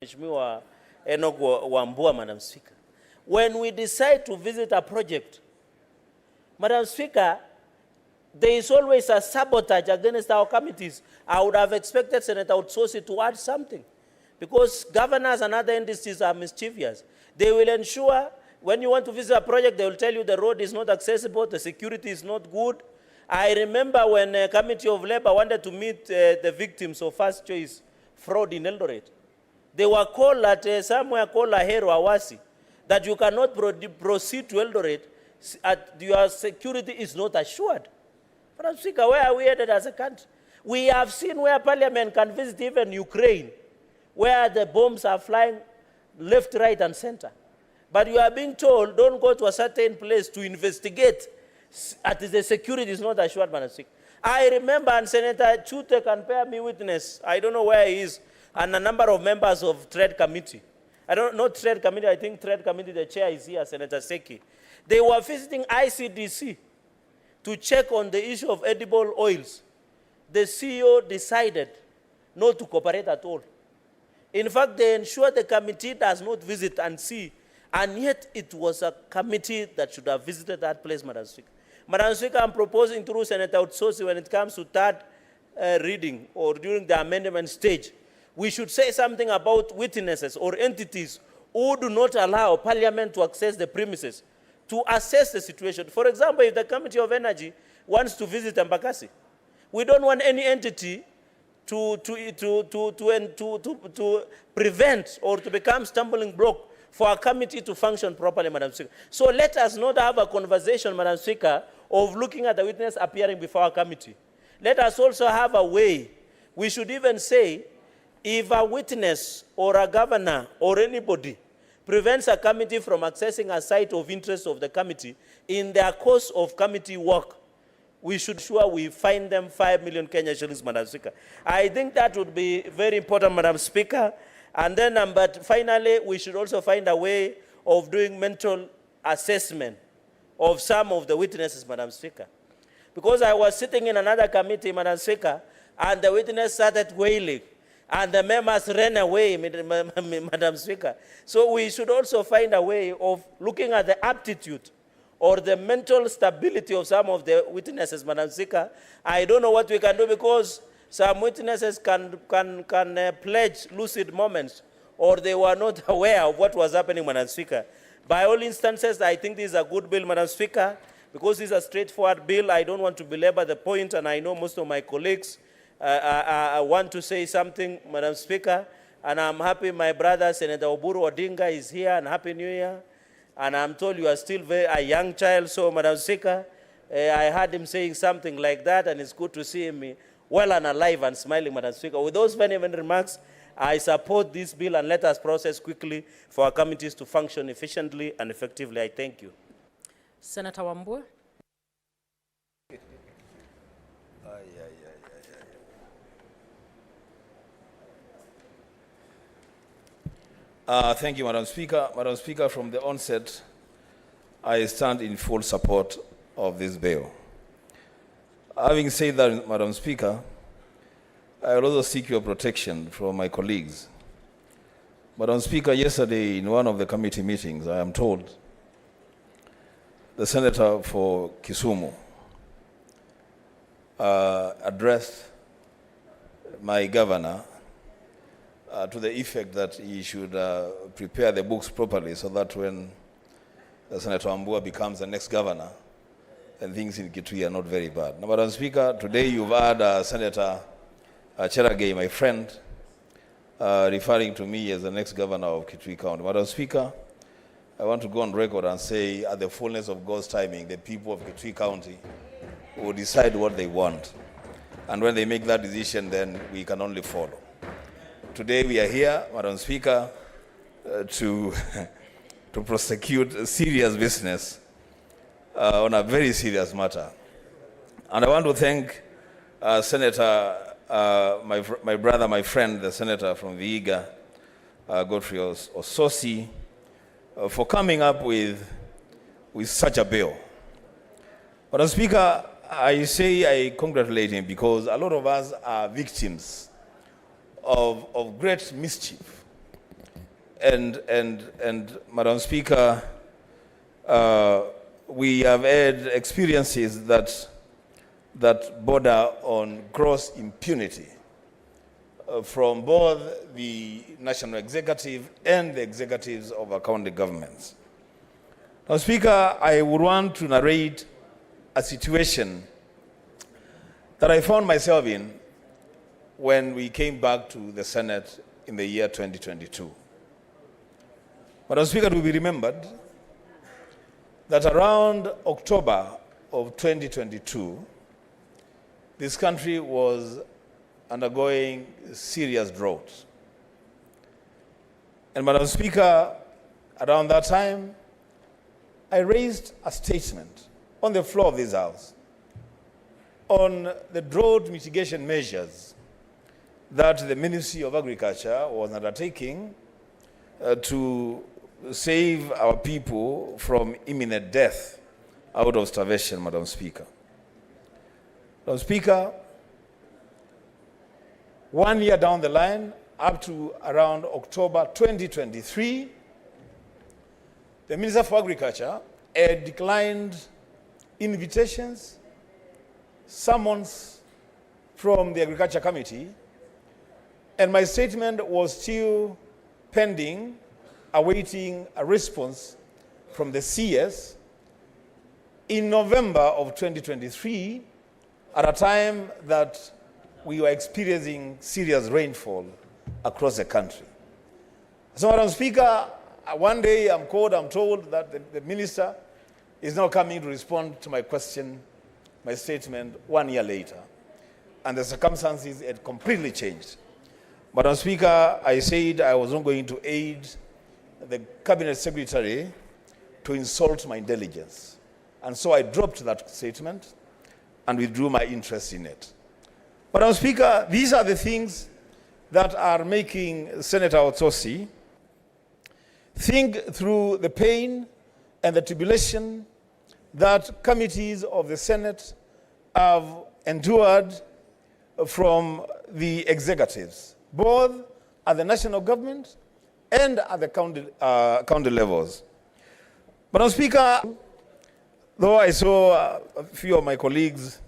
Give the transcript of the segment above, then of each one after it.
Mheshimiwa Enoch Wambua, Madam Speaker. When we decide to visit a project, Madam Speaker, there is always a sabotage against our committees. I would have expected Senator Utsosi to add something, because governors and other entities are mischievous. They will ensure when you want to visit a project, they will tell you the road is not accessible, the security is not good. I remember when a Committee of Labor wanted to meet the victims of first choice fraud in Eldoret. They were called at somewhere called Ahero Awasi, that you cannot proceed to Eldoret, your security is not assured. Madam Speaker, where are we headed as a country? We have seen where Parliament can visit even Ukraine, where the bombs are flying left, right, and center. But you are being told, don't go to a certain place to investigate, the security is not assured, Madam Speaker. I remember, and Senator Chute can bear me witness, I don't know where he is, and a number of members of Trade Committee. Not Trade Committee, I think Trade Committee, the chair is here, Senator Seki. They were visiting ICDC to check on the issue of edible oils. The CEO decided not to cooperate at all. In fact, they ensured the committee does not visit and see, and yet it was a committee that should have visited that place, Madam Speaker. Madam Speaker, I'm proposing through Senator Utsosi, when it comes to third reading or during the amendment stage, we should say something about witnesses or entities who do not allow Parliament to access the premises to assess the situation. For example, if the Committee of Energy wants to visit Embakasi, we don't want any entity to prevent or to become stumbling block for a committee to function properly, Madam Speaker. So let us not have a conversation, Madam Speaker, of looking at the witness appearing before our committee. Let us also have a way. We should even say, if a witness or a governor or anybody prevents a committee from accessing a site of interest of the committee in their course of committee work, we should ensure we find them 5 million Kenya shillings, Madam Speaker. I think that would be very important, Madam Speaker. And then, but finally, we should also find a way of doing mental assessment of some of the witnesses, Madam Speaker. Because I was sitting in another committee, Madam Speaker, and the witness started wailing, and the members ran away, Madam Speaker. So we should also find a way of looking at the aptitude or the mental stability of some of the witnesses, Madam Speaker. I don't know what we can do, because some witnesses can pledge lucid moments, or they were not aware of what was happening, Madam Speaker. By all instances, I think this is a good bill, Madam Speaker, because this is a straightforward bill. I don't want to belabor the point, and I know most of my colleagues I want to say something, Madam Speaker, and I'm happy my brother, Senator Oburu Odinga, is here, and Happy New Year. And I'm told you are still a young child, so Madam Speaker, I heard him saying something like that, and it's good to see him well and alive and smiling, Madam Speaker. With those very many remarks, I support this bill, and let us process quickly for our committees to function efficiently and effectively. I thank you. Senator Wambua. Thank you, Madam Speaker. Madam Speaker, from the onset, I stand in full support of this bill. Having said that, Madam Speaker, I will also seek your protection from my colleagues. Madam Speaker, yesterday in one of the committee meetings, I am told, the Senator for Kisumu addressed my governor to the effect that he should prepare the books properly, so that when Senator Wambua becomes the next governor, then things in Kitui are not very bad. Now, Madam Speaker, today you've had Senator Cheragay, my friend, referring to me as the next governor of Kitui County. Madam Speaker, I want to go on record and say, at the fullness of God's timing, the people of Kitui County will decide what they want. And when they make that decision, then we can only follow. Today we are here, Madam Speaker, to prosecute serious business on a very serious matter. And I want to thank Senator, my brother, my friend, the Senator from Vihiga, Godfrey Ososi, for coming up with such a bill. Madam Speaker, I say I congratulate him, because a lot of us are victims of great mischief And Madam Speaker, we have had experiences that border on gross impunity from both the national executive and the executives of our county governments. Now, Speaker, I would want to narrate a situation that I found myself in when we came back to the Senate in the year 2022. Madam Speaker, it will be remembered that around October of 2022, this country was undergoing serious drought. And Madam Speaker, around that time, I raised a statement on the floor of this House on the drought mitigation measures that the Ministry of Agriculture was undertaking to save our people from imminent death out of starvation, Madam Speaker. Madam Speaker, 1 year down the line, up to around October 2023, the Minister for Agriculture had declined invitations, summons from the Agriculture Committee, and my statement was still pending, awaiting a response from the CS in November of 2023, at a time that we were experiencing serious rainfall across the country. So, Madam Speaker, one day I'm told that the minister is now coming to respond to my question, my statement 1 year later, and the circumstances had completely changed. Madam Speaker, I said I was not going to aid the Cabinet Secretary to insult my intelligence. And so I dropped that statement and withdrew my interest in it. Madam Speaker, these are the things that are making Senator Otsosi think through the pain and the tribulation that committees of the Senate have endured from the executives, both at the national government and at the county levels. Madam Speaker, though I saw a few of my colleagues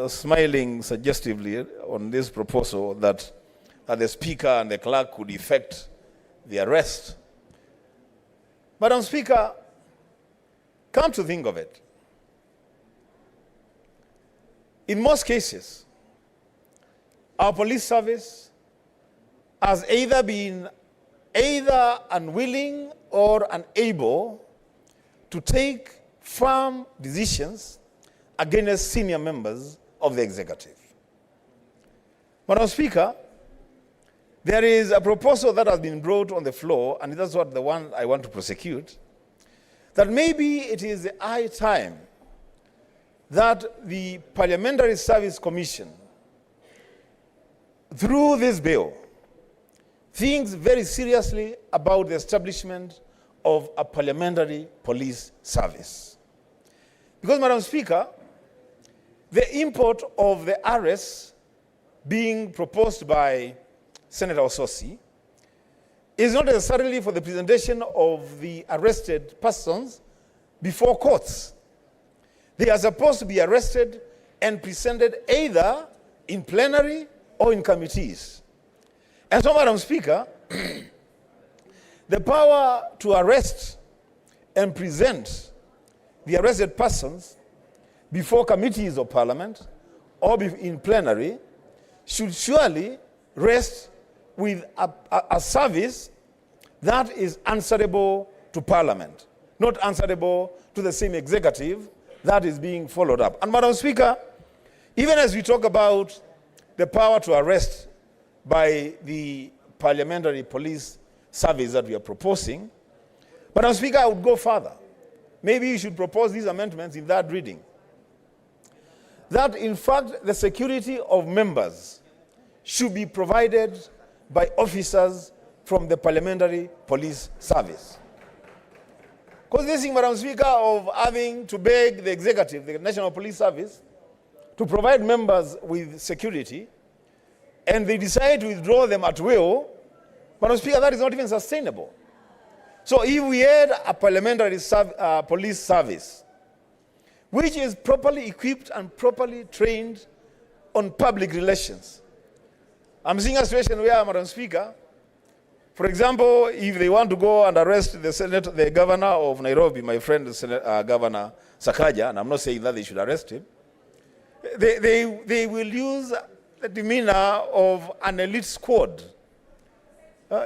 smiling suggestively on this proposal that the Speaker and the clerk could effect the arrest, Madam Speaker, come to think of it, in most cases, our police service has either been unwilling or unable to take firm decisions against senior members of the executive. Madam Speaker, there is a proposal that has been brought on the floor, and that's what the one I want to prosecute, that maybe it is the high time that the Parliamentary Service Commission, through this bill, thinks very seriously about the establishment of a parliamentary police service. Because, Madam Speaker, the import of the arrests being proposed by Senator Otsosi is not necessarily for the presentation of the arrested persons before courts. They are supposed to be arrested and presented either in plenary or in committees. And so, Madam Speaker, the power to arrest and present the arrested persons before committees of Parliament or in plenary should surely rest with a service that is answerable to Parliament, not answerable to the same executive that is being followed up. And, Madam Speaker, even as we talk about the power to arrest by the parliamentary police service that we are proposing, Madam Speaker, I would go further. Maybe you should propose these amendments in that reading. That, in fact, the security of members should be provided by officers from the Parliamentary Police Service. Because this thing, Madam Speaker, of having to beg the executive, the National Police Service, to provide members with security, and they decide to withdraw them at will, Madam Speaker, that is not even sustainable. So if we had a parliamentary police service, which is properly equipped and properly trained on public relations, I'm seeing a situation where, Madam Speaker, for example, if they want to go and arrest the governor of Nairobi, my friend, Governor Sakaja, and I'm not saying that they should arrest him, they will use the demeanor of an elite squad.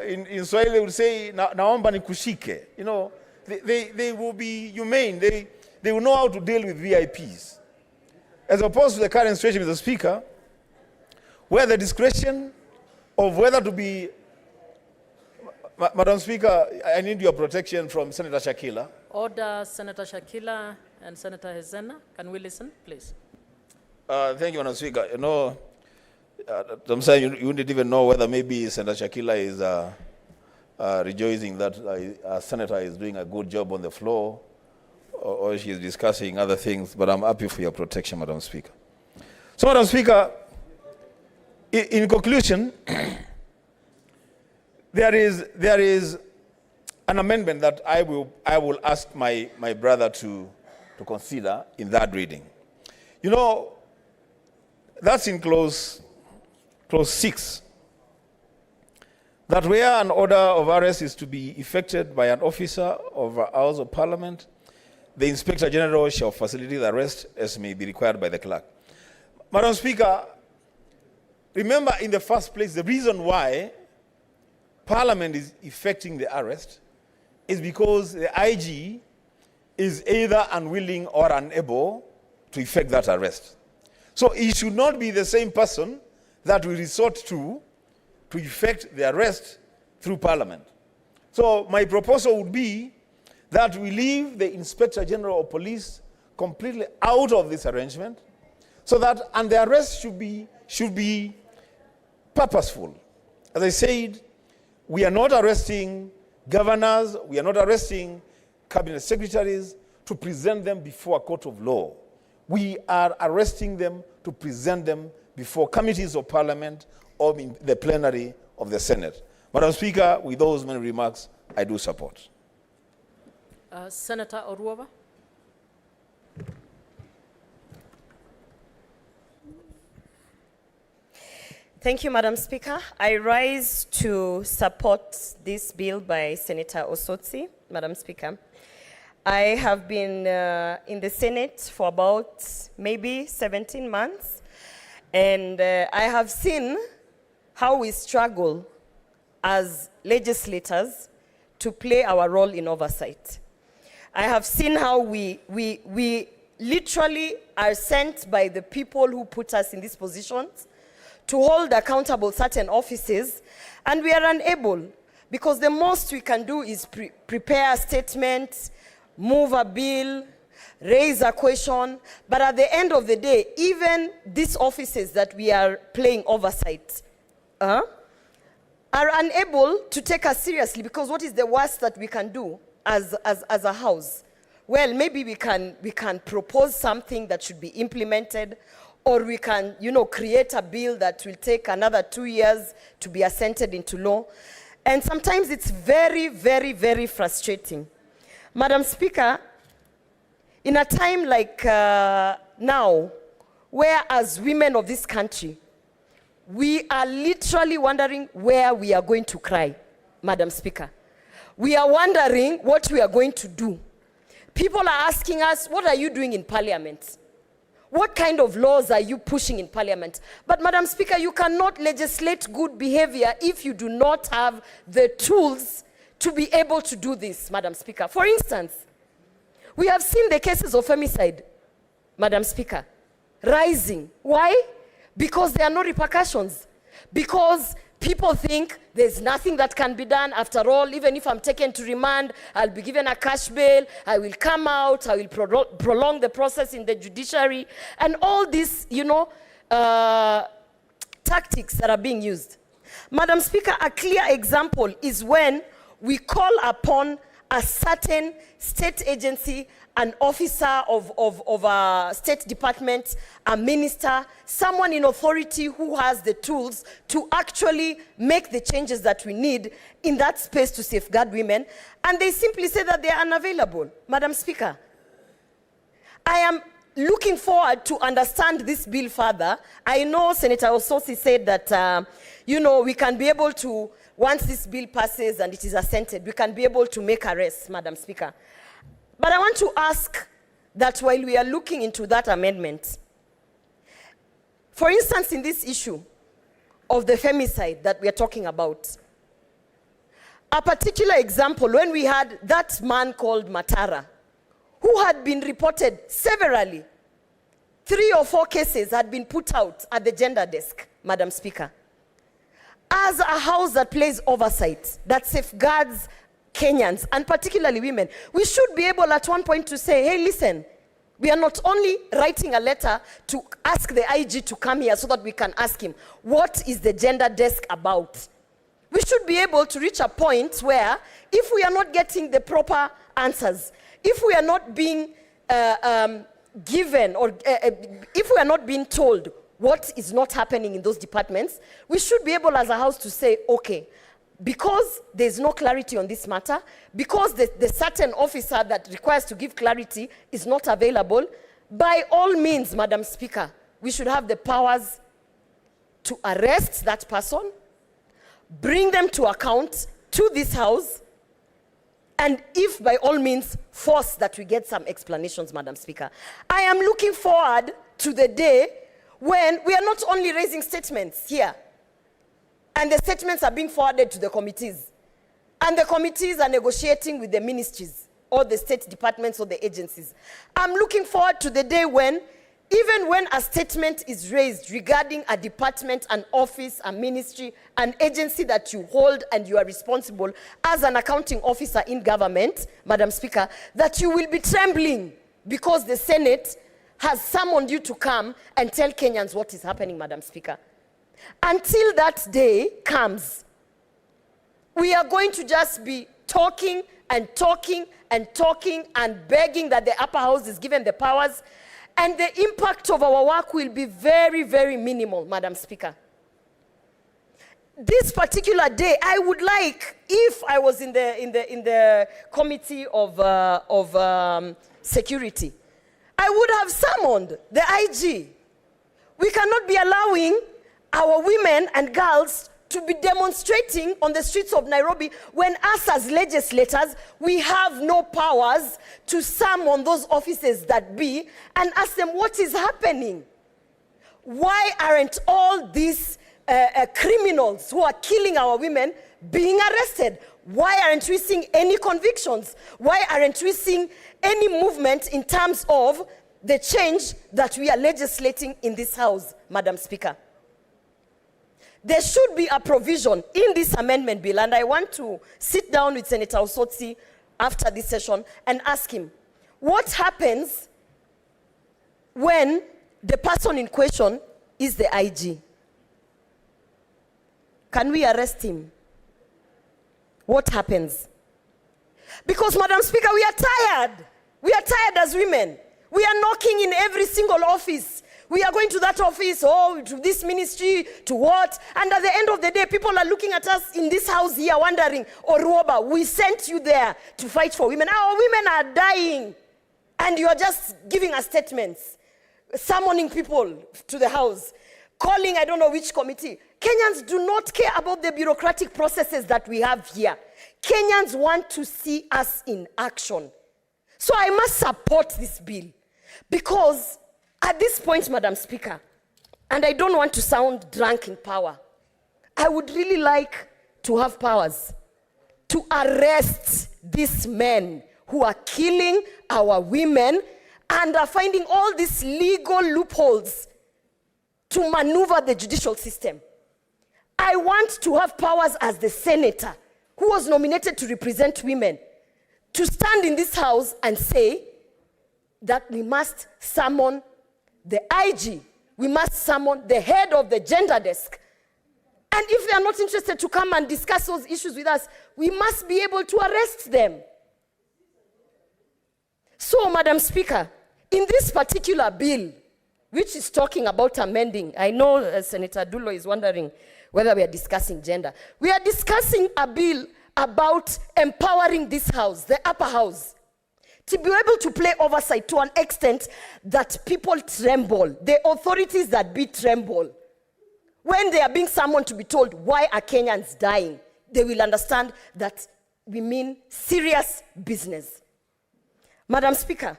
In Swahili, they would say, naomba nikushike. You know, they will be humane. They will know how to deal with VIPs. As opposed to the current situation, Mr. Speaker, where the discretion of whether to be... Madam Speaker, I need your protection from Senator Shakila. Order, Senator Shakila and Senator Hezena. Can we listen, please? Thank you, Madam Speaker. You know, sometimes you wouldn't even know whether maybe Senator Shakila is rejoicing that a senator is doing a good job on the floor, or she is discussing other things, but I'm happy for your protection, Madam Speaker. So, Madam Speaker, in conclusion, there is an amendment that I will ask my brother to consider in that reading. You know, that's in clause 6, that where an order of arrest is to be effected by an officer of a House of Parliament, the Inspector General shall facilitate the arrest as may be required by the clerk. Madam Speaker, remember in the first place, the reason why Parliament is effecting the arrest is because the IG is either unwilling or unable to effect that arrest. So it should not be the same person that we resort to effect the arrest through Parliament. So my proposal would be that we leave the Inspector General of Police completely out of this arrangement, so that, and the arrest should be purposeful. As I said, we are not arresting governors, we are not arresting cabinet secretaries to present them before a court of law. We are arresting them to present them before committees of Parliament or in the plenary of the Senate. Madam Speaker, with those many remarks, I do support. Senator Oruova. Thank you, Madam Speaker. I rise to support this bill by Senator Osotsi, Madam Speaker. I have been in the Senate for about maybe 17 months, and I have seen how we struggle as legislators to play our role in oversight. I have seen how we literally are sent by the people who put us in these positions to hold accountable certain offices, and we are unable, because the most we can do is prepare a statement, move a bill, raise a question, but at the end of the day, even these offices that we are playing oversight are unable to take us seriously, because what is the worst that we can do as a house? Well, maybe we can propose something that should be implemented, or we can, create a bill that will take another 2 years to be assented into law. And sometimes it's very, very, very frustrating. Madam Speaker, in a time like now, where as women of this country, we are literally wondering where we are going to cry, Madam Speaker. We are wondering what we are going to do. People are asking us, what are you doing in Parliament? What kind of laws are you pushing in Parliament? But Madam Speaker, you cannot legislate good behavior if you do not have the tools to be able to do this, Madam Speaker. For instance, we have seen the cases of femicide, Madam Speaker, rising. Why? Because there are no repercussions. Because people think there's nothing that can be done. After all, even if I'm taken to remand, I'll be given a cash bail, I will come out, I will prolong the process in the judiciary, and all these, tactics that are being used. Madam Speaker, a clear example is when we call upon a certain state agency, an officer of a state department, a minister, someone in authority who has the tools to actually make the changes that we need in that space to safeguard women, and they simply say that they are unavailable. Madam Speaker, I am looking forward to understand this bill further. I know Senator Ososi said that, we can be able to, once this bill passes and it is assented, we can be able to make arrests, Madam Speaker. But I want to ask that while we are looking into that amendment, for instance, in this issue of the femicide that we are talking about, a particular example, when we had that man called Matara, who had been reported severally, 3 or 4 cases had been put out at the gender desk, Madam Speaker. As a house that plays oversight, that safeguards Kenyans, and particularly women, we should be able at one point to say, hey, listen, we are not only writing a letter to ask the IG to come here so that we can ask him, what is the gender desk about? We should be able to reach a point where, if we are not getting the proper answers, if we are not being given, or if we are not being told what is not happening in those departments, we should be able as a house to say, okay, because there's no clarity on this matter, because the certain officer that requires to give clarity is not available, by all means, Madam Speaker, we should have the powers to arrest that person, bring them to account to this house, and if by all means force that we get some explanations, Madam Speaker. I am looking forward to the day when we are not only raising statements here, and the statements are being forwarded to the committees, and the committees are negotiating with the ministries or the state departments or the agencies. I'm looking forward to the day when, even when a statement is raised regarding a department, an office, a ministry, an agency that you hold and you are responsible as an accounting officer in government, Madam Speaker, that you will be trembling because the Senate has summoned you to come and tell Kenyans what is happening, Madam Speaker. Until that day comes, we are going to just be talking and talking and talking and begging that the upper house is given the powers, and the impact of our work will be very, very minimal, Madam Speaker. This particular day, I would like, if I was in the committee of security, I would have summoned the IG. We cannot be allowing our women and girls to be demonstrating on the streets of Nairobi when us as legislators, we have no powers to summon those officers that be and ask them what is happening. Why aren't all these criminals who are killing our women being arrested? Why aren't we seeing any convictions? Why aren't we seeing any movement in terms of the change that we are legislating in this house, Madam Speaker? There should be a provision in this amendment bill, and I want to sit down with Senator Osotsi after this session and ask him, what happens when the person in question is the IG? Can we arrest him? What happens? Because, Madam Speaker, we are tired. We are tired as women. We are knocking in every single office. We are going to that office, to this ministry, to what? And at the end of the day, people are looking at us in this house here wondering, Ruoba, we sent you there to fight for women. Our women are dying. And you are just giving us statements, summoning people to the house, calling I don't know which committee. Kenyans do not care about the bureaucratic processes that we have here. Kenyans want to see us in action. So I must support this bill because at this point, Madam Speaker, and I don't want to sound drunk in power, I would really like to have powers to arrest these men who are killing our women and are finding all these legal loopholes to maneuver the judicial system. I want to have powers as the senator who was nominated to represent women to stand in this house and say that we must summon the IG, we must summon the head of the gender desk. And if they are not interested to come and discuss those issues with us, we must be able to arrest them. So, Madam Speaker, in this particular bill, which is talking about amending, I know Senator Dulo is wondering whether we are discussing gender. We are discussing a bill about empowering this house, the upper house, to be able to play oversight to an extent that people tremble, the authorities that be tremble. When they are being summoned to be told why are Kenyans dying, they will understand that we mean serious business. Madam Speaker,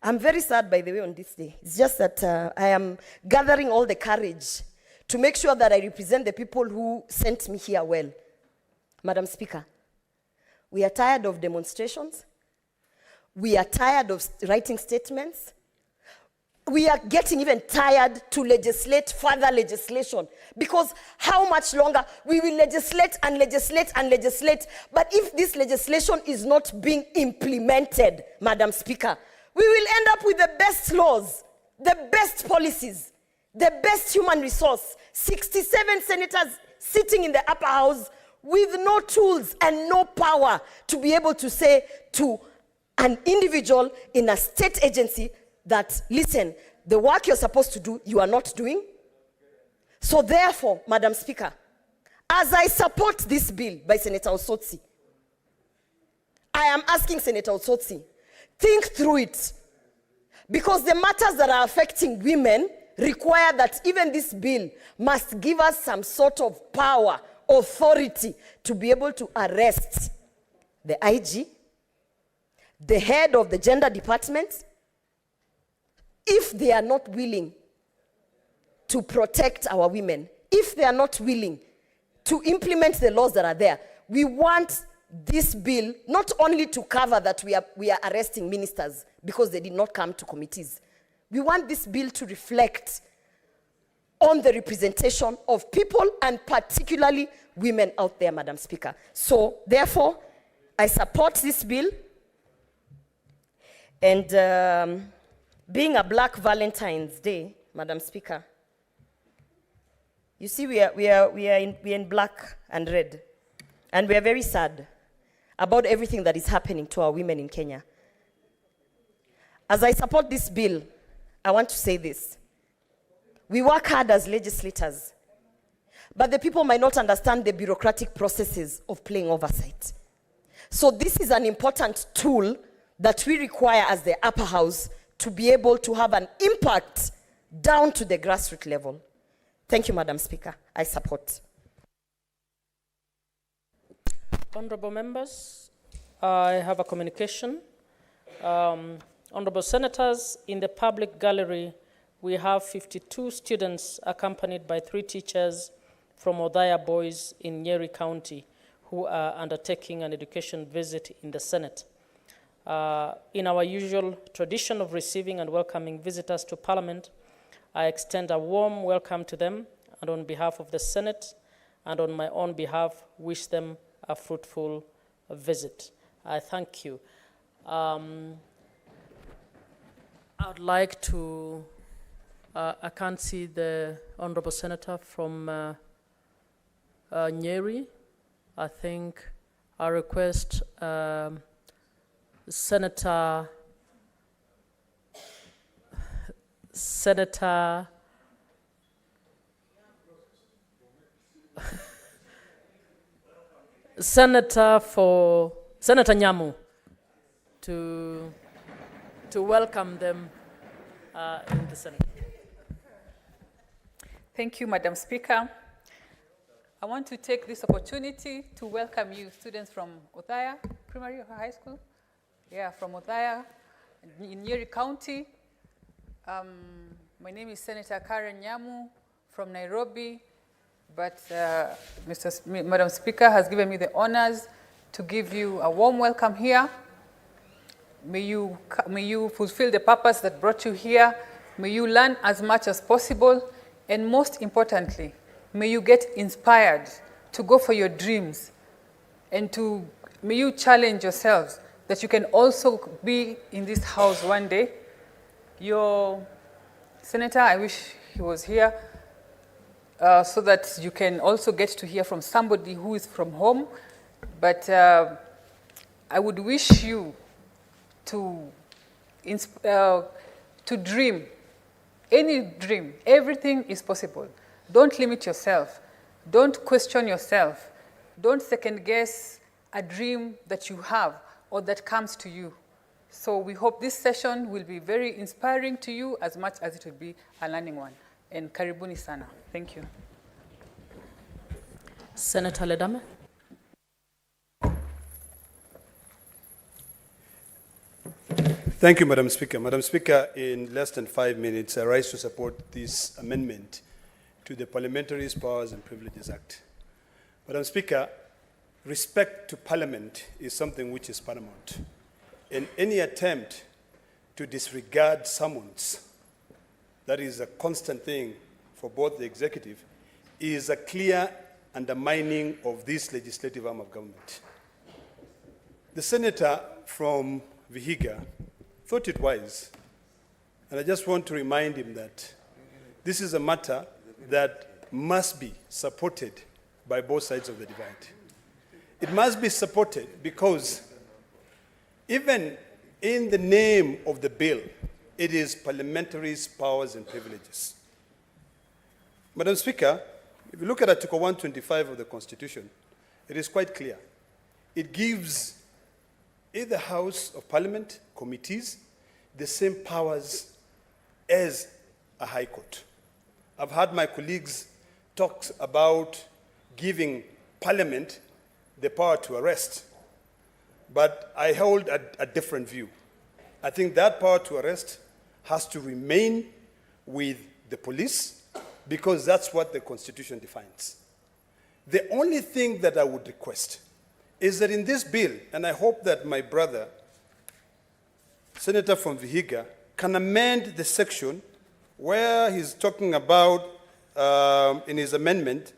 I'm very sad, by the way, on this day. It's just that I am gathering all the courage to make sure that I represent the people who sent me here well. Madam Speaker, we are tired of demonstrations. We are tired of writing statements. We are getting even tired to legislate further legislation, because how much longer we will legislate and legislate and legislate, but if this legislation is not being implemented, Madam Speaker, we will end up with the best laws, the best policies, the best human resource, 67 senators sitting in the upper house with no tools and no power to be able to say to an individual in a state agency that, listen, the work you're supposed to do, you are not doing. So therefore, Madam Speaker, as I support this bill by Senator Osotsi, I am asking Senator Osotsi, think through it. Because the matters that are affecting women require that even this bill must give us some sort of power, authority to be able to arrest the IG, the head of the gender department, if they are not willing to protect our women, if they are not willing to implement the laws that are there. We want this bill not only to cover that we are arresting ministers because they did not come to committees. We want this bill to reflect on the representation of people and particularly women out there, Madam Speaker. So, therefore, I support this bill. And being a Black Valentine's Day, Madam Speaker, you see, we are in black and red, and we are very sad about everything that is happening to our women in Kenya. As I support this bill, I want to say this. We work hard as legislators, but the people might not understand the bureaucratic processes of playing oversight. So this is an important tool that we require as the upper house to be able to have an impact down to the grassroots level. Thank you, Madam Speaker. I support. Honorable members, I have a communication. Honorable Senators, in the public gallery, we have 52 students accompanied by 3 teachers from Othaya Boys in Nyeri County who are undertaking an education visit in the Senate. In our usual tradition of receiving and welcoming visitors to Parliament, I extend a warm welcome to them, and on behalf of the Senate and on my own behalf, wish them a fruitful visit. I thank you. I would like to, I can't see the Honorable Senator from Nyeri. I think I request Senator Nyamu to welcome them in the Senate. Thank you, Madam Speaker. I want to take this opportunity to welcome you, students from Othaya Primary or High School. Yeah, from Othaya in Nyeri County. My name is Senator Karen Nyamu from Nairobi, but Madam Speaker has given me the honors to give you a warm welcome here. May you fulfill the purpose that brought you here. May you learn as much as possible, and most importantly, may you get inspired to go for your dreams, and may you challenge yourselves that you can also be in this house one day. Your senator, I wish he was here, so that you can also get to hear from somebody who is from home. But I would wish you to dream. Any dream, everything is possible. Don't limit yourself. Don't question yourself. Don't second guess a dream that you have or that comes to you. So we hope this session will be very inspiring to you as much as it will be a learning one. And karibuni sana. Thank you. Senator Ledame. Thank you, Madam Speaker. Madam Speaker, in less than 5 minutes, I rise to support this amendment to the Parliamentary Powers and Privileges Act. Madam Speaker, respect to Parliament is something which is paramount. And any attempt to disregard summons, that is a constant thing for both the executive, is a clear undermining of this legislative arm of government. The senator from Vihiga thought it wise, and I just want to remind him that this is a matter that must be supported by both sides of the divide. It must be supported because even in the name of the bill, it is parliamentary powers and privileges. Madam Speaker, if you look at Article 125 of the Constitution, it is quite clear. It gives either House of Parliament, committees, the same powers as a High Court. I've heard my colleagues talk about giving Parliament the power to arrest, but I hold a different view. I think that power to arrest has to remain with the police because that's what the Constitution defines. The only thing that I would request is that in this bill, and I hope that my brother, Senator from Vihiga, can amend the section where he's talking about, in his amendment,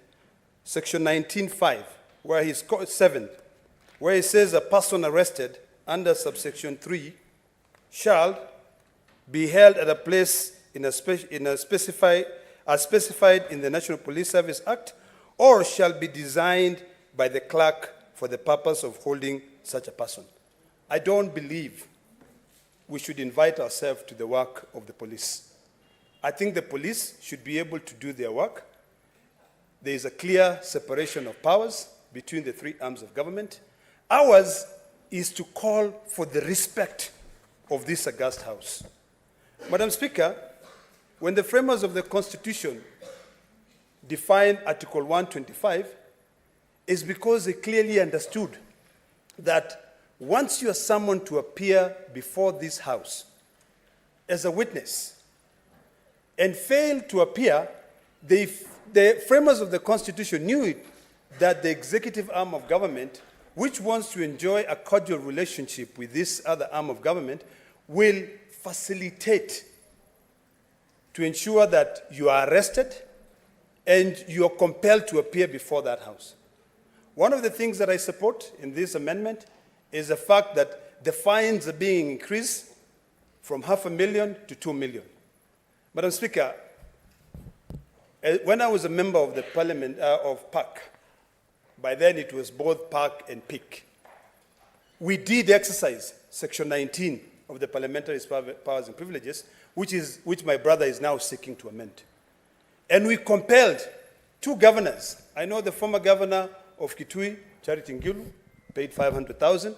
section 19.5, where he's 7, where he says a person arrested under subsection 3 shall be held at a place specified in the National Police Service Act, or shall be designed by the clerk for the purpose of holding such a person. I don't believe we should invite ourselves to the work of the police. I think the police should be able to do their work. There is a clear separation of powers between the three arms of government. Ours is to call for the respect of this august House. Madam Speaker, when the framers of the Constitution defined Article 125, is because they clearly understood that once you are summoned to appear before this House as a witness and fail to appear, the framers of the Constitution knew that the executive arm of government, which wants to enjoy a cordial relationship with this other arm of government, will facilitate to ensure that you are arrested and you are compelled to appear before that House. One of the things that I support in this amendment is the fact that the fines are being increased from $500,000 to $2 million. Madam Speaker, when I was a member of the Parliament of PAC, by then it was both PAC and PIC, we did exercise Section 19 of the Parliamentary Powers and Privileges, which my brother is now seeking to amend. And we compelled 2 governors. I know the former governor of Kitui, Charity Ngilu, paid $500,000.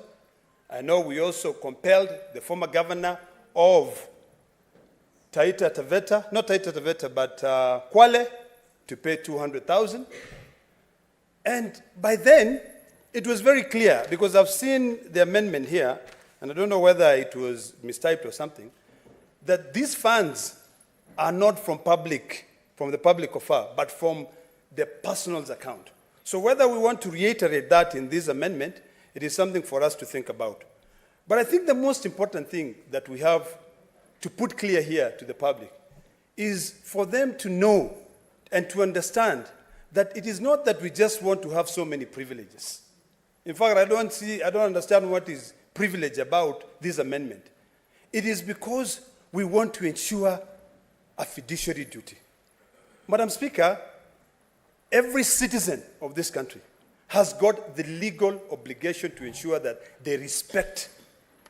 I know we also compelled the former governor of Taita Taveta, not Taita Taveta, but Kwale, to pay $200,000. And by then, it was very clear, because I've seen the amendment here, and I don't know whether it was mistyped or something, that these funds are not from the public offer, but from the personal's account. So whether we want to reiterate that in this amendment, it is something for us to think about. But I think the most important thing that we have to put clear here to the public is for them to know and to understand that it is not that we just want to have so many privileges. In fact, I don't understand what is privilege about this amendment. It is because we want to ensure a fiduciary duty. Madam Speaker, every citizen of this country has got the legal obligation to ensure that they respect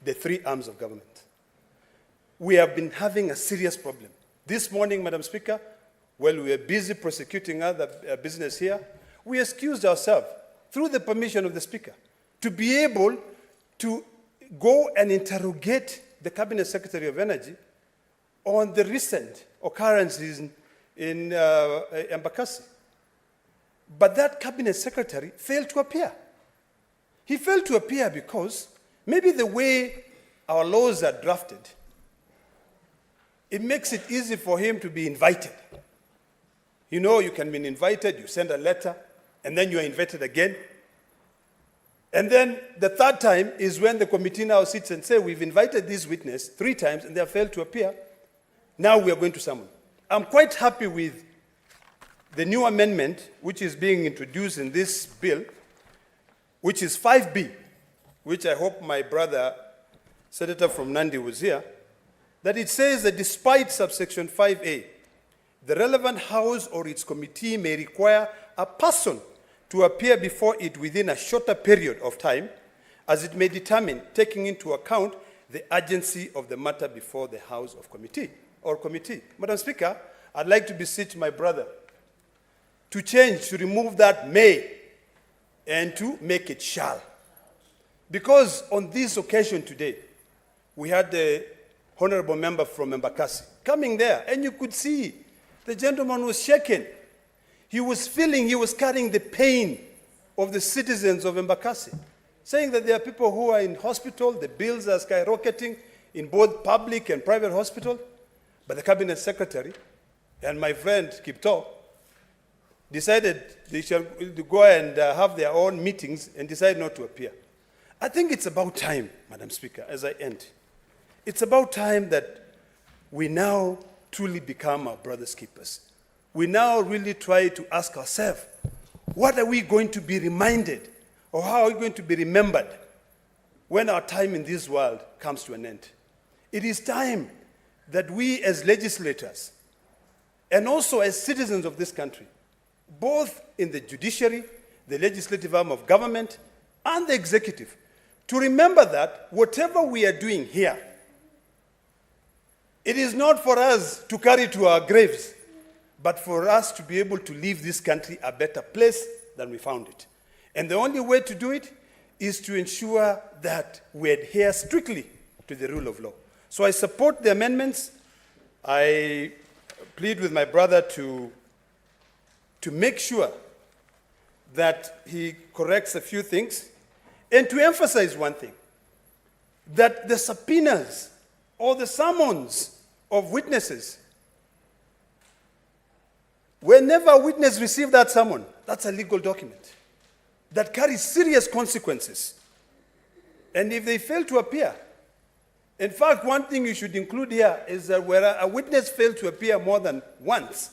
the three arms of government. We have been having a serious problem. This morning, Madam Speaker, while we were busy prosecuting other business here, we excused ourselves, through the permission of the Speaker, to be able to go and interrogate the Cabinet Secretary of Energy on the recent occurrences in Embakasi. But that Cabinet Secretary failed to appear. He failed to appear because maybe the way our laws are drafted, it makes it easy for him to be invited. You know, you can be invited, you send a letter, and then you are invited again. And then the third time is when the committee now sits and says, we've invited this witness 3 times and they have failed to appear. Now we are going to summon. I'm quite happy with the new amendment which is being introduced in this bill, which is 5B, which I hope my brother, Senator from Nandi, was here, that it says that despite subsection 5A, the relevant house or its committee may require a person to appear before it within a shorter period of time, as it may determine, taking into account the urgency of the matter before the House of Committee or committee. Madam Speaker, I'd like to beseech my brother to change, to remove that may, and to make it shall. Because on this occasion today, we had the honorable member from Embakasi coming there, and you could see the gentleman was shaken. He was feeling, he was carrying the pain of the citizens of Embakasi, saying that there are people who are in hospital, the bills are skyrocketing in both public and private hospital. But the Cabinet Secretary and my friend Kipto decided they shall go and have their own meetings and decide not to appear. I think it's about time, Madam Speaker, as I end, it's about time that we now truly become our brother's keepers. We now really try to ask ourselves, what are we going to be reminded, or how are we going to be remembered when our time in this world comes to an end? It is time that we as legislators, and also as citizens of this country, both in the judiciary, the legislative arm of government, and the executive, to remember that whatever we are doing here, it is not for us to carry to our graves, but for us to be able to leave this country a better place than we found it. And the only way to do it is to ensure that we adhere strictly to the rule of law. So I support the amendments. I plead with my brother to make sure that he corrects a few things, and to emphasize one thing, that the subpoenas or the summons of witnesses, whenever a witness receives that summon, that's a legal document that carries serious consequences. And if they fail to appear, in fact, one thing you should include here is that where a witness fails to appear more than once,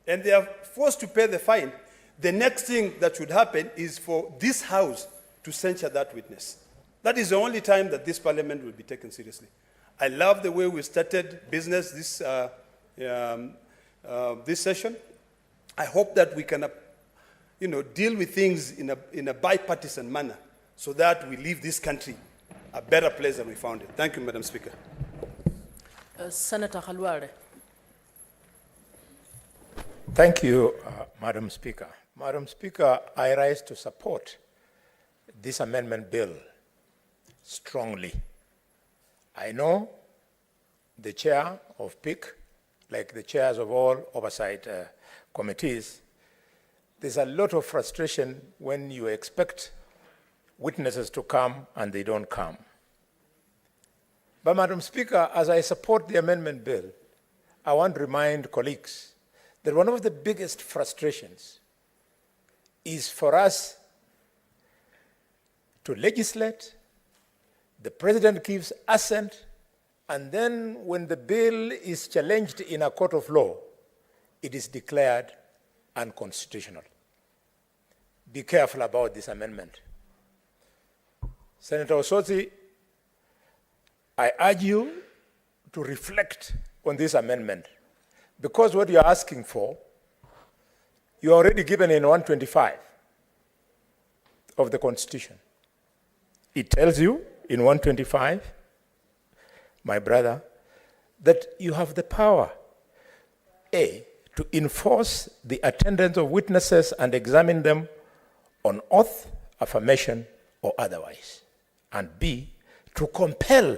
and they are forced to pay the fine, the next thing that should happen is for this House to censure that witness. That is the only time that this Parliament will be taken seriously. I love the way we started business this session. I hope that we can, deal with things in a bipartisan manner so that we leave this country a better place than we found it. Thank you, Madam Speaker. Senator Halware. Thank you, Madam Speaker. Madam Speaker, I rise to support this amendment bill strongly. I know the chair of PIC, like the chairs of all oversight committees, there's a lot of frustration when you expect witnesses to come and they don't come. But Madam Speaker, as I support the amendment bill, I want to remind colleagues that one of the biggest frustrations is for us to legislate, the president gives assent, and then when the bill is challenged in a court of law, it is declared unconstitutional. Be careful about this amendment. Senator Osotsi, I urge you to reflect on this amendment, because what you're asking for, you're already given in 125 of the Constitution. It tells you in 125, my brother, that you have the power, A, to enforce the attendance of witnesses and examine them on oath, affirmation, or otherwise, and B, to compel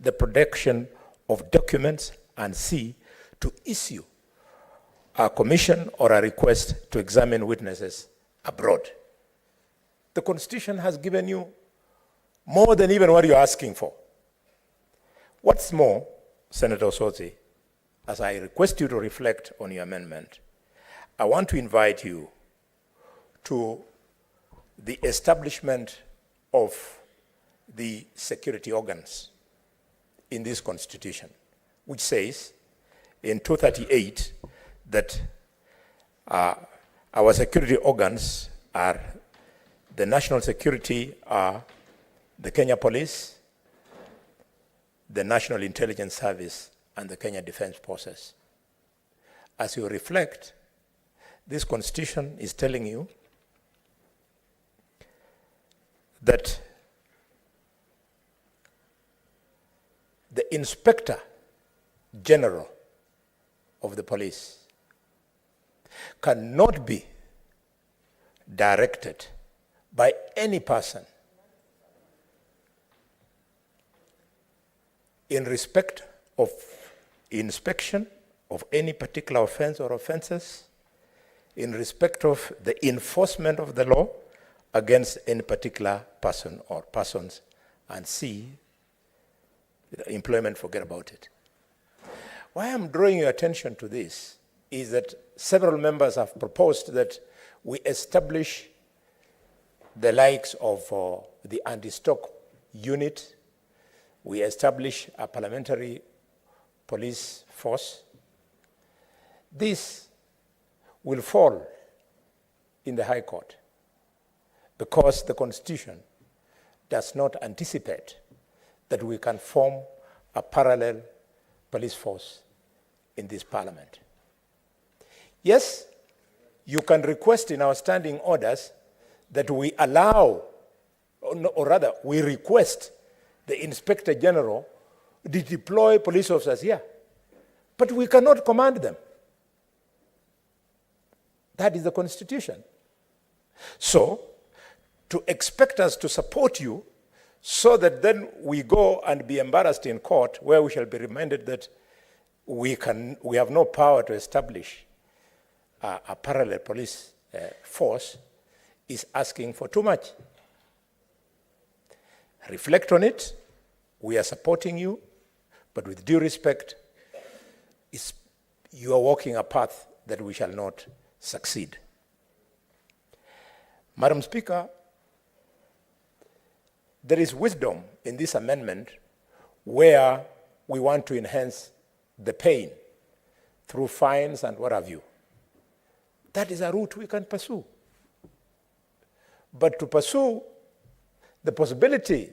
the production of documents, and C, to issue a commission or a request to examine witnesses abroad. The Constitution has given you more than even what you're asking for. What's more, Senator Osotsi, as I request you to reflect on your amendment, I want to invite you to the establishment of the security organs in this Constitution, which says in 238 that our security organs are the national security, the Kenya Police, the National Intelligence Service, and the Kenya Defense Forces. As you reflect, this Constitution is telling you that the Inspector General of the police cannot be directed by any person in respect of inspection of any particular offense or offenses, in respect of the enforcement of the law against any particular person or persons, and C, employment, forget about it. Why I'm drawing your attention to this is that several members have proposed that we establish the likes of the anti-stock unit, we establish a parliamentary police force. This will fall in the High Court because the Constitution does not anticipate that we can form a parallel police force in this parliament. Yes, you can request in our standing orders that we allow, or rather, we request the Inspector General to deploy police officers here. But we cannot command them. That is the Constitution. So, to expect us to support you so that then we go and be embarrassed in court where we shall be reminded that we have no power to establish a parallel police force is asking for too much. Reflect on it. We are supporting you, but with due respect, you are walking a path that we shall not succeed. Madam Speaker, there is wisdom in this amendment where we want to enhance the pain through fines and what have you. That is a route we can pursue. But to pursue the possibility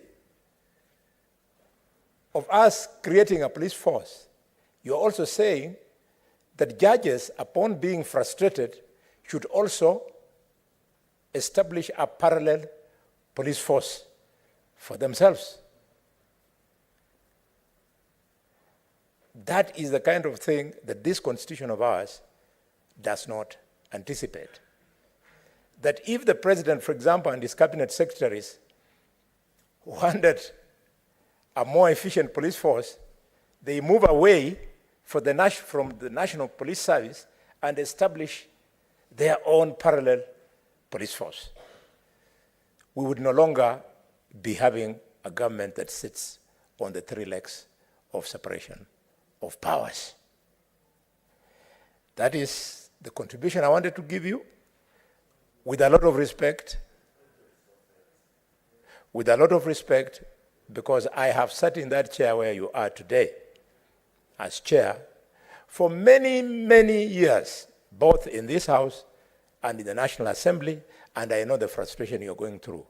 of us creating a police force, you're also saying that judges, upon being frustrated, should also establish a parallel police force for themselves. That is the kind of thing that this Constitution of ours does not anticipate. That if the President, for example, and his cabinet secretaries wanted a more efficient police force, they move away from the National Police Service and establish their own parallel police force. We would no longer be having a government that sits on the three legs of separation of powers. That is the contribution I wanted to give you with a lot of respect. With a lot of respect, because I have sat in that chair where you are today as chair for many, many years, both in this House and in the National Assembly, and I know the frustration you're going through.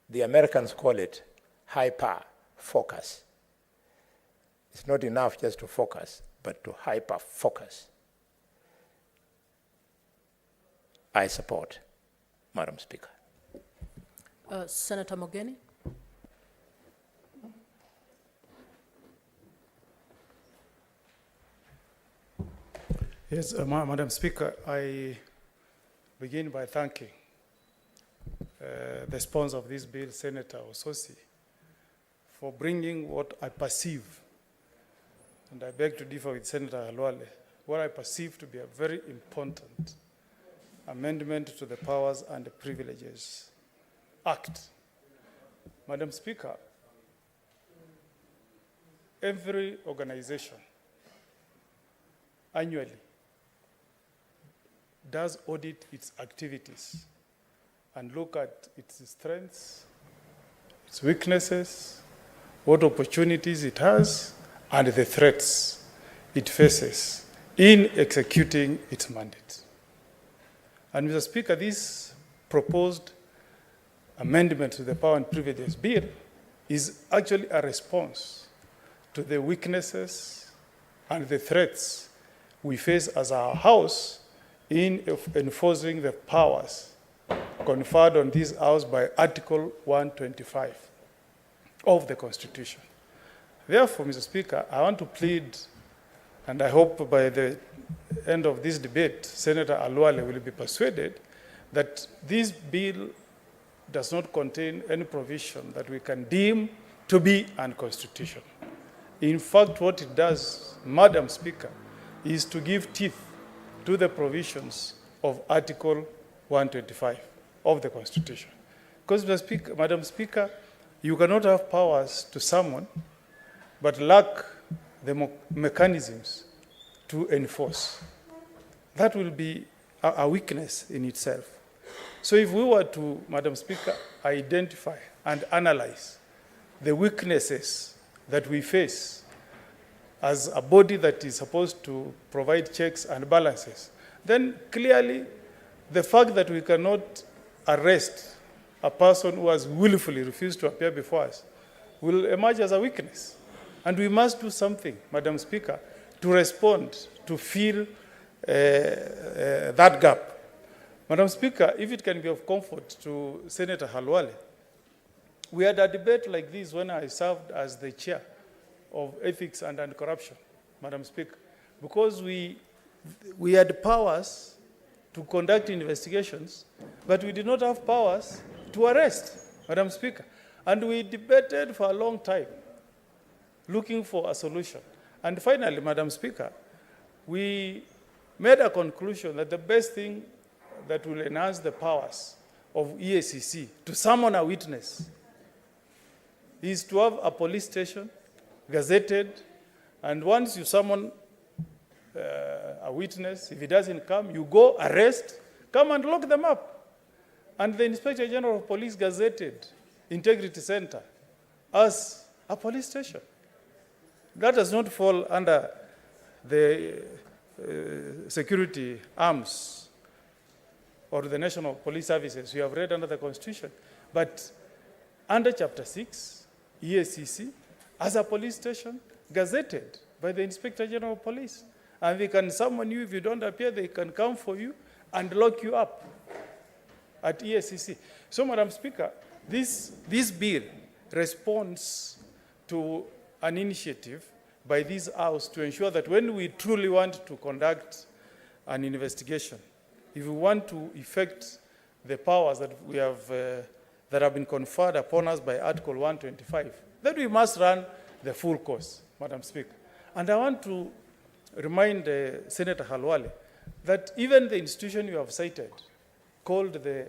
The Americans call it hyper-focus. It's not enough just to focus, but to hyper-focus. I support, Madam Speaker. Senator Mogeni. Yes, Madam Speaker, I begin by thanking the sponsor of this bill, Senator Ososi, for bringing what I perceive, and I beg to differ with Senator Halwale, what I perceive to be a very important amendment to the Powers and Privileges Act. Madam Speaker, every organization annually does audit its activities and look at its strengths, its weaknesses, what opportunities it has, and the threats it faces in executing its mandate. And Mr. Speaker, this proposed amendment to the Power and Privileges Bill is actually a response to the weaknesses and the threats we face as our House in enforcing the powers conferred on this House by Article 125 of the Constitution. Therefore, Mr. Speaker, I want to plead, and I hope by the end of this debate, Senator Halwale will be persuaded that this bill does not contain any provision that we can deem to be unconstitutional. In fact, what it does, Madam Speaker, is to give teeth to the provisions of Article 125 of the Constitution. Because, Madam Speaker, you cannot have powers to someone but lack the mechanisms to enforce. That will be a weakness in itself. So if we were to, Madam Speaker, identify and analyze the weaknesses that we face as a body that is supposed to provide checks and balances, then clearly the fact that we cannot arrest a person who has willfully refused to appear before us will emerge as a weakness. And we must do something, Madam Speaker, to respond, to fill that gap. Madam Speaker, if it can be of comfort to Senator Halwale, we had a debate like this when I served as the chair of Ethics and Anti-Corruption, Madam Speaker, because we had powers to conduct investigations, but we did not have powers to arrest, Madam Speaker. And we debated for a long time, looking for a solution. And finally, Madam Speaker, we made a conclusion that the best thing that will enhance the powers of EACC to summon a witness is to have a police station gazetted, and once you summon a witness, if he doesn't come, you go arrest, come and lock them up. And the Inspector General of Police gazetted Integrity Center as a police station. That does not fall under the security arms or the National Police Services we have read under the Constitution. But under Chapter 6, EACC, as a police station, gazetted by the Inspector General of Police. And they can summon you if you don't appear, they can come for you and lock you up at EACC. So, Madam Speaker, this bill responds to an initiative by this House to ensure that when we truly want to conduct an investigation, if we want to effect the powers that we have that have been conferred upon us by Article 125, then we must run the full course, Madam Speaker. And I want to remind Senator Halwale that even the institution you have cited, called the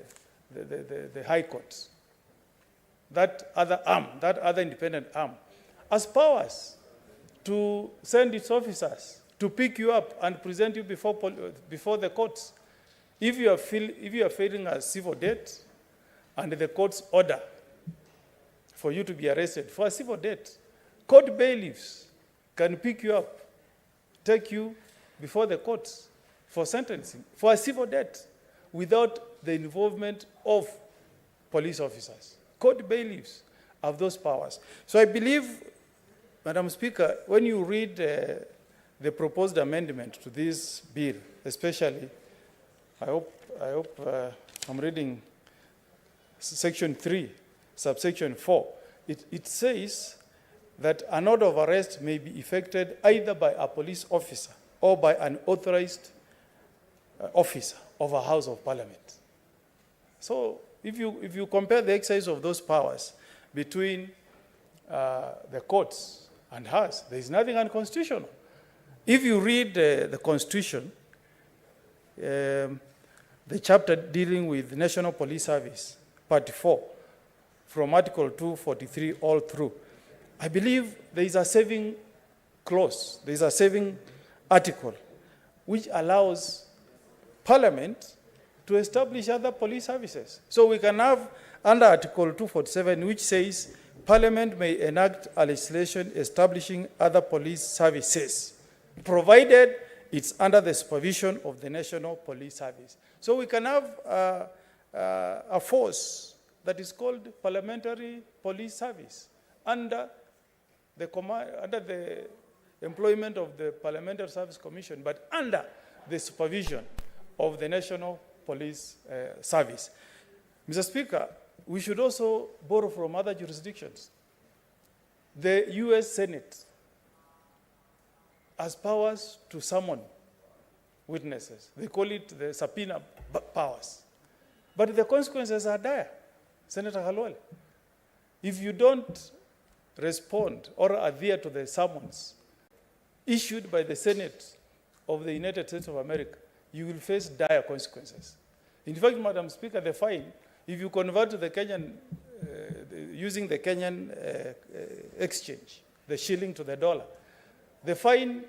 High Court, that other arm, that other independent arm, has powers to send its officers to pick you up and present you before the courts. If you are failing a civil debt and the court's order for you to be arrested for a civil debt, court bailiffs can pick you up, take you before the courts for sentencing for a civil debt without the involvement of police officers. Court bailiffs have those powers. So I believe, Madam Speaker, when you read the proposed amendment to this bill, especially, I hope I'm reading section 3, subsection 4, it says that an order of arrest may be effected either by a police officer or by an authorized officer of a House of Parliament. So if you compare the exercise of those powers between the courts and us, there is nothing unconstitutional. If you read the Constitution, the chapter dealing with National Police Service, Part 4, from Article 243 all through, I believe there is a saving clause, there is a saving article, which allows Parliament to establish other police services. So we can have under Article 247, which says Parliament may enact a legislation establishing other police services, provided it's under the supervision of the National Police Service. So we can have a force that is called Parliamentary Police Service under the employment of the Parliamentary Service Commission, but under the supervision of the National Police Service. Mr. Speaker, we should also borrow from other jurisdictions. The US Senate has powers to summon witnesses. They call it the subpoena powers. But the consequences are dire, Senator Halwale. If you don't respond or adhere to the summons issued by the Senate of the United States of America, you will face dire consequences. In fact, Madam Speaker, the fine, if you convert to the Kenyan, using the Kenyan exchange, the shilling to the dollar, the fine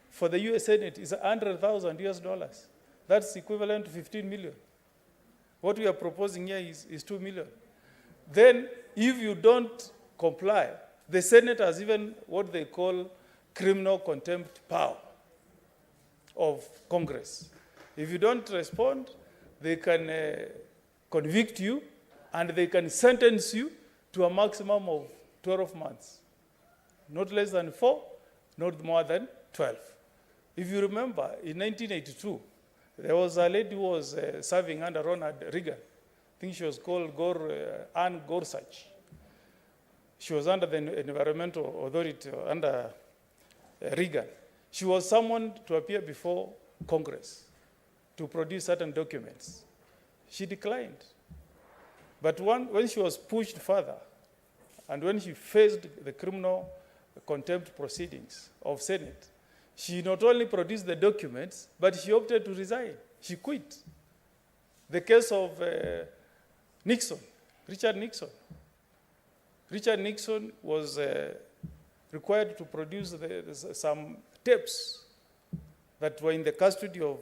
for the US Senate is $100,000. That's equivalent to 15 million. What we are proposing here is 2 million. Then, if you don't comply, the Senate has even what they call criminal contempt power of Congress. If you don't respond, they can convict you and they can sentence you to a maximum of 12 months. Not less than 4, not more than 12. If you remember, in 1982, there was a lady who was serving under Ronald Reagan. I think she was called Ann Gorsuch. She was under the Environmental Authority under Reagan. She was summoned to appear before Congress to produce certain documents. She declined. But when she was pushed further, and when she faced the criminal contempt proceedings of Senate, she not only produced the documents, but she opted to resign. She quit. The case of Nixon, Richard Nixon. Richard Nixon was required to produce some tapes that were in the custody of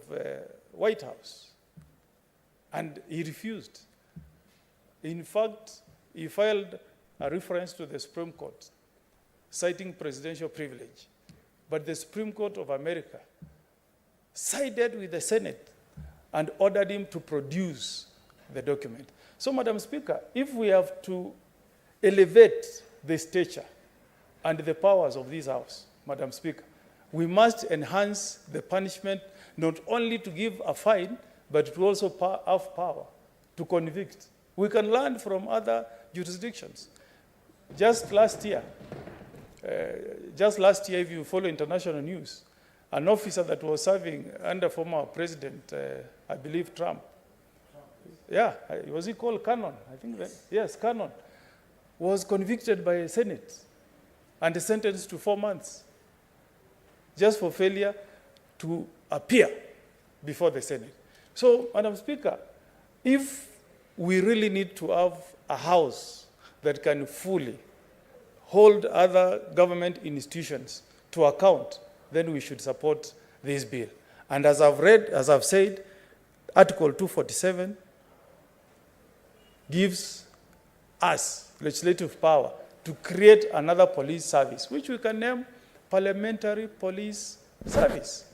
White House, and he refused. In fact, he filed a reference to the Supreme Court, citing presidential privilege. But the Supreme Court of America sided with the Senate and ordered him to produce the document. So, Madam Speaker, if we have to elevate the stature and the powers of this House, Madam Speaker, we must enhance the punishment, not only to give a fine, but to also have power to convict. We can learn from other jurisdictions. Just last year, if you follow international news, an officer that was serving under former President, I believe Trump, was he called Cannon? I think that, yes, Cannon, was convicted by a Senate and sentenced to 4 months just for failure to appear before the Senate. So, Madam Speaker, if we really need to have a House that can fully hold other government institutions to account, then we should support this bill. And as I've said, Article 247 gives us legislative power to create another police service, which we can name Parliamentary Police Service.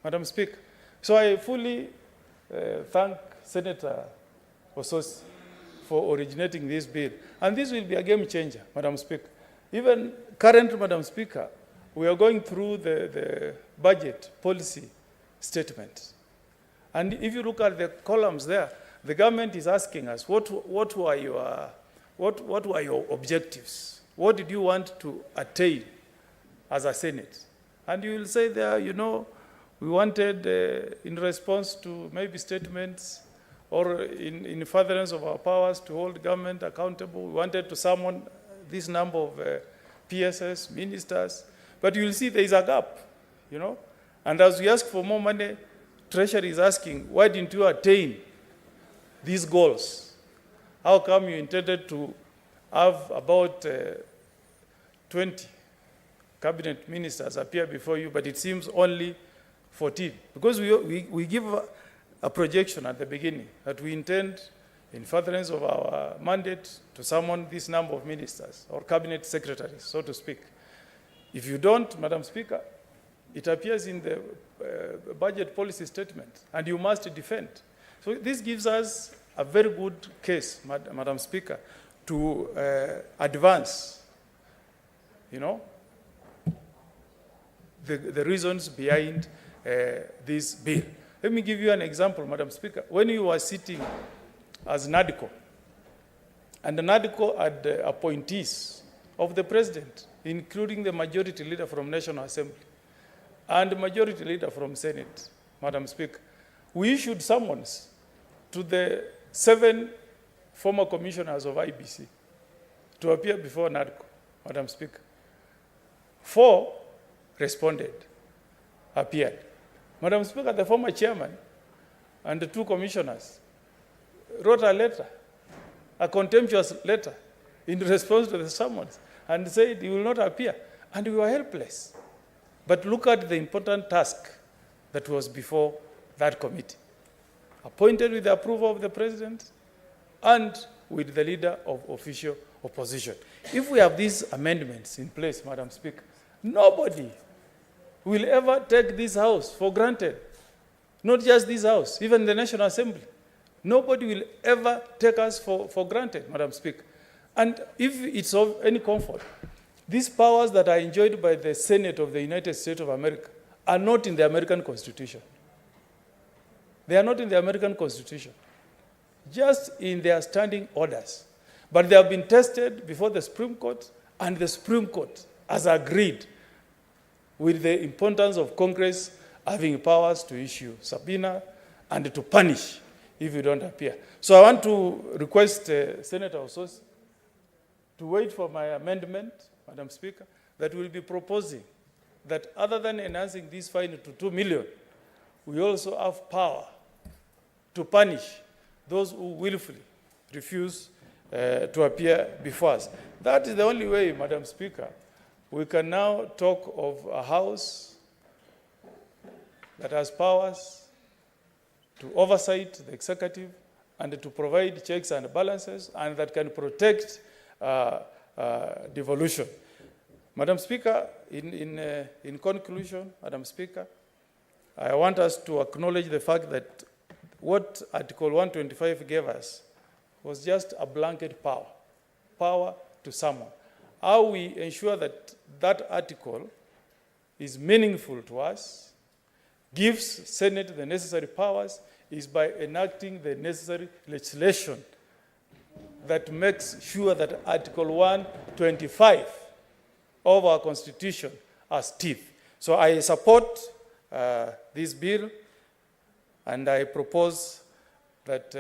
Madam Speaker, so I fully thank Senator Ososi for originating this bill. And this will be a game changer, Madam Speaker. Even current, Madam Speaker, we are going through the budget policy statement. And if you look at the columns there, the government is asking us, what were your objectives? What did you want to attain as a Senate? And you will say there, you know, we wanted, in response to maybe statements or in furtherance of our powers to hold government accountable, we wanted to summon this number of PSS, ministers, but you will see there is a gap, you know. And as we ask for more money, Treasury is asking, why didn't you attain these goals? How come you intended to have about 20 cabinet ministers appear before you, but it seems only 14? Because we give a projection at the beginning that we intend, in furtherance of our mandate, to summon this number of ministers or cabinet secretaries, so to speak. If you don't, Madam Speaker, it appears in the budget policy statement, and you must defend. So this gives us a very good case, Madam Speaker, to advance, you know, the reasons behind this bill. Let me give you an example, Madam Speaker. When you were sitting as NADCO, and the NADCO had appointees of the president, including the majority leader from National Assembly and the majority leader from Senate, Madam Speaker, we issued summons to the 7 former commissioners of IBC to appear before NADCO, Madam Speaker. 4 responded, appeared. Madam Speaker, the former chairman and the 2 commissioners wrote a letter, a contemptuous letter, in response to the summons, and said he will not appear. And we were helpless. But look at the important task that was before that committee, appointed with the approval of the president and with the leader of official opposition. If we have these amendments in place, Madam Speaker, nobody will ever take this house for granted. Not just this house, even the National Assembly. Nobody will ever take us for granted, Madam Speaker. And if it's of any comfort, these powers that are enjoyed by the Senate of the United States of America are not in the American Constitution. They are not in the American Constitution, just in their standing orders. But they have been tested before the Supreme Court, and the Supreme Court has agreed with the importance of Congress having powers to issue subpoena and to punish if you don't appear. So I want to request Senator Ososi to wait for my amendment, Madam Speaker, that will be proposing that other than enhancing this fine to 2 million, we also have power to punish those who willfully refuse to appear before us. That is the only way, Madam Speaker, we can now talk of a house that has powers to oversight the executive and to provide checks and balances, and that can protect devolution. Madam Speaker, in conclusion, Madam Speaker, I want us to acknowledge the fact that what Article 125 gave us was just a blanket power to summon. How we ensure that that article is meaningful to us, gives Senate the necessary powers, is by enacting the necessary legislation that makes sure that Article 125 of our Constitution has teeth. So I support this bill, and I propose that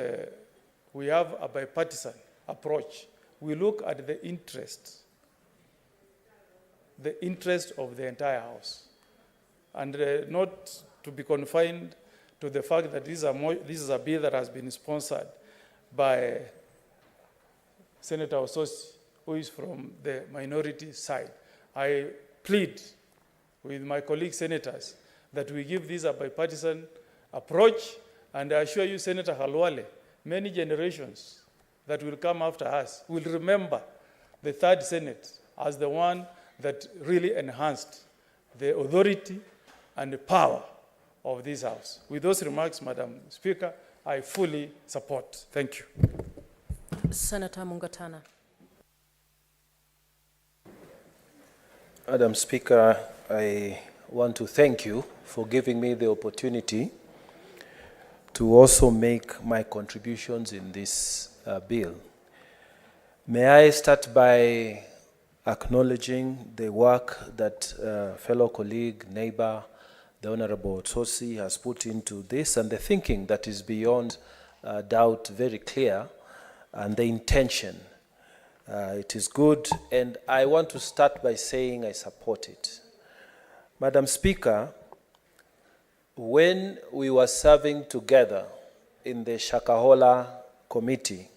we have a bipartisan approach. We look at the interest of the entire House, and not to be confined to the fact that this is a bill that has been sponsored by Senator Ososi, who is from the minority side. I plead with my colleague senators that we give this a bipartisan approach, and I assure you, Senator Halwale, many generations that will come after us will remember the Third Senate as the one that really enhanced the authority and the power of this House. With those remarks, Madam Speaker, I fully support. Thank you. Senator Mungatana. Madam Speaker, I want to thank you for giving me the opportunity to also make my contributions in this bill. May I start by acknowledging the work that fellow colleague, neighbor, the Honorable Tsosi has put into this, and the thinking that is beyond doubt very clear, and the intention. It is good, and I want to start by saying I support it. Madam Speaker, when we were serving together in the Shakahola committee,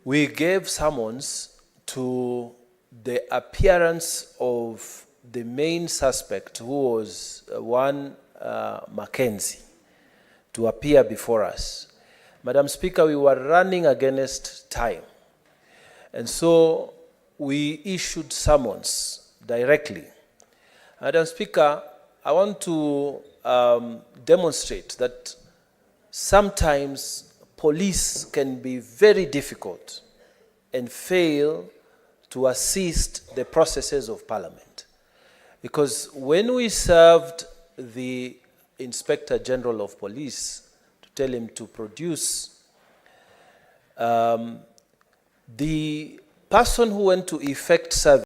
we gave summons to the appearance of the main suspect, who was one Mackenzie, to appear before us. Madam Speaker, we were running against time. And so we issued summons directly. Madam Speaker, I want to demonstrate that sometimes police can be very difficult and fail to assist the processes of Parliament. Because when we served the Inspector General of Police to tell him to produce, the person who went to effect service